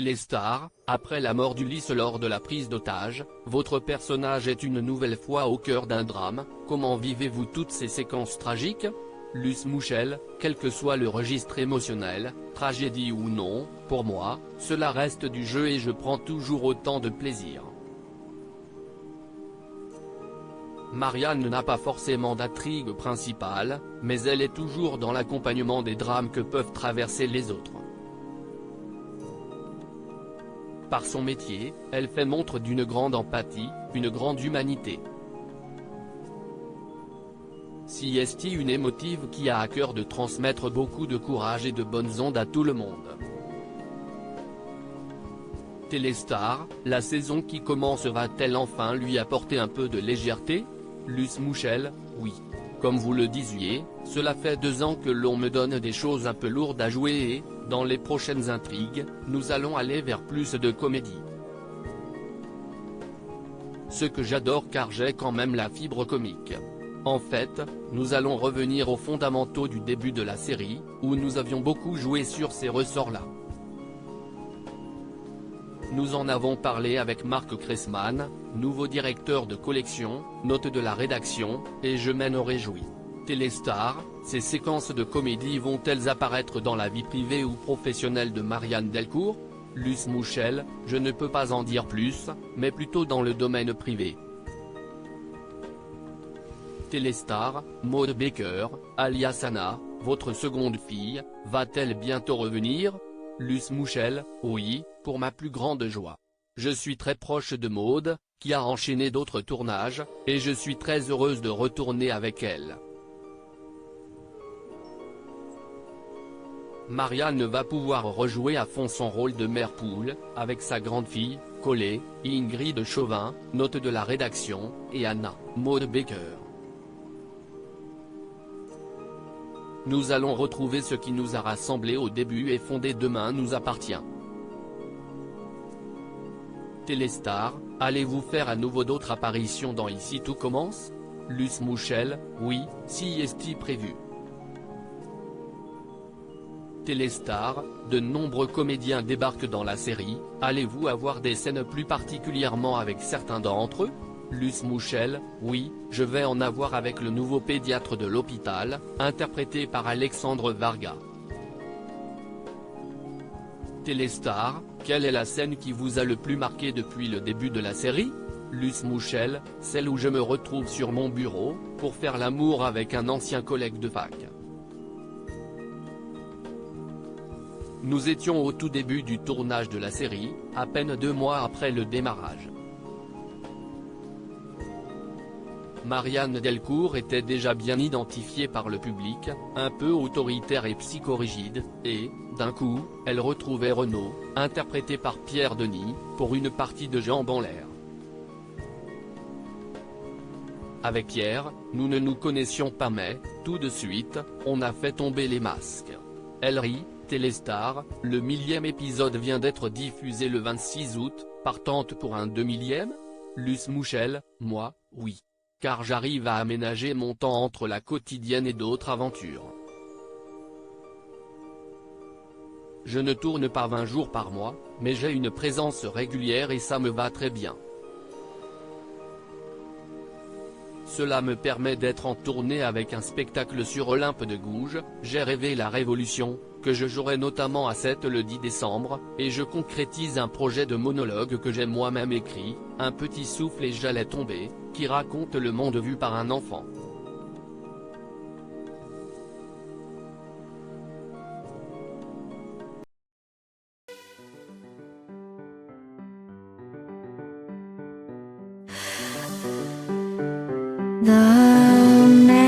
Téléstar, après la mort d'Ulysse lors de la prise d'otage, votre personnage est une nouvelle fois au cœur d'un drame. Comment vivez-vous toutes ces séquences tragiques? Luce Mouchel, quel que soit le registre émotionnel, tragédie ou non, pour moi, cela reste du jeu et je prends toujours autant de plaisir. Marianne n'a pas forcément d'intrigue principale, mais elle est toujours dans l'accompagnement des drames que peuvent traverser les autres. Par son métier, elle fait montre d'une grande empathie, une grande humanité. Si est une émotive qui a à cœur de transmettre beaucoup de courage et de bonnes ondes à tout le monde. Téléstar, la saison qui commence va-t-elle enfin lui apporter un peu de légèreté? Luce Mouchel, oui. Comme vous le disiez, cela fait 2 ans que l'on me donne des choses un peu lourdes à jouer et, dans les prochaines intrigues, nous allons aller vers plus de comédie. Ce que j'adore car j'ai quand même la fibre comique. En fait, nous allons revenir aux fondamentaux du début de la série, où nous avions beaucoup joué sur ces ressorts-là. Nous en avons parlé avec Marc Cressman, nouveau directeur de collection, note de la rédaction, et je m'en réjouis. Téléstar, ces séquences de comédie vont-elles apparaître dans la vie privée ou professionnelle de Marianne Delcourt? Luce Mouchel, je ne peux pas en dire plus, mais plutôt dans le domaine privé. Téléstar, Maud Baker, alias Anna, votre seconde fille, va-t-elle bientôt revenir? Luce Mouchel, oui, pour ma plus grande joie. Je suis très proche de Maud, qui a enchaîné d'autres tournages, et je suis très heureuse de retourner avec elle. Marianne va pouvoir rejouer à fond son rôle de mère poule, avec sa grande fille, Colée, Ingrid Chauvin, note de la rédaction, et Anna, Maud Baker. Nous allons retrouver ce qui nous a rassemblés au début et fondé Demain nous appartient. Téléstar, allez-vous faire à nouveau d'autres apparitions dans Ici tout commence? Luce Mouchel, oui, si est prévu. Téléstar, de nombreux comédiens débarquent dans la série, allez-vous avoir des scènes plus particulièrement avec certains d'entre eux? Luce Mouchel, oui, je vais en avoir avec le nouveau pédiatre de l'hôpital, interprété par Alexandre Varga. Téléstar, quelle est la scène qui vous a le plus marqué depuis le début de la série? Luce Mouchel, celle où je me retrouve sur mon bureau, pour faire l'amour avec un ancien collègue de fac. Nous étions au tout début du tournage de la série, à peine 2 mois après le démarrage. Marianne Delcourt était déjà bien identifiée par le public, un peu autoritaire et psychorigide, et, d'un coup, elle retrouvait Renaud, interprété par Pierre Denis, pour une partie de Jambes en l'air. Avec Pierre, nous ne nous connaissions pas mais, tout de suite, on a fait tomber les masques. Elle rit. Téléstar, le 1000e épisode vient d'être diffusé le 26 août, partante pour un 2000e? Luce Mouchel, moi, oui. Car j'arrive à aménager mon temps entre la quotidienne et d'autres aventures. Je ne tourne pas 20 jours par mois, mais j'ai une présence régulière et ça me va très bien. Cela me permet d'être en tournée avec un spectacle sur Olympe de Gouges, J'ai rêvé la révolution, que je jouerai notamment à 7 le 10 décembre, et je concrétise un projet de monologue que j'ai moi-même écrit, Un petit souffle et j'allais tomber, qui raconte le monde vu par un enfant. The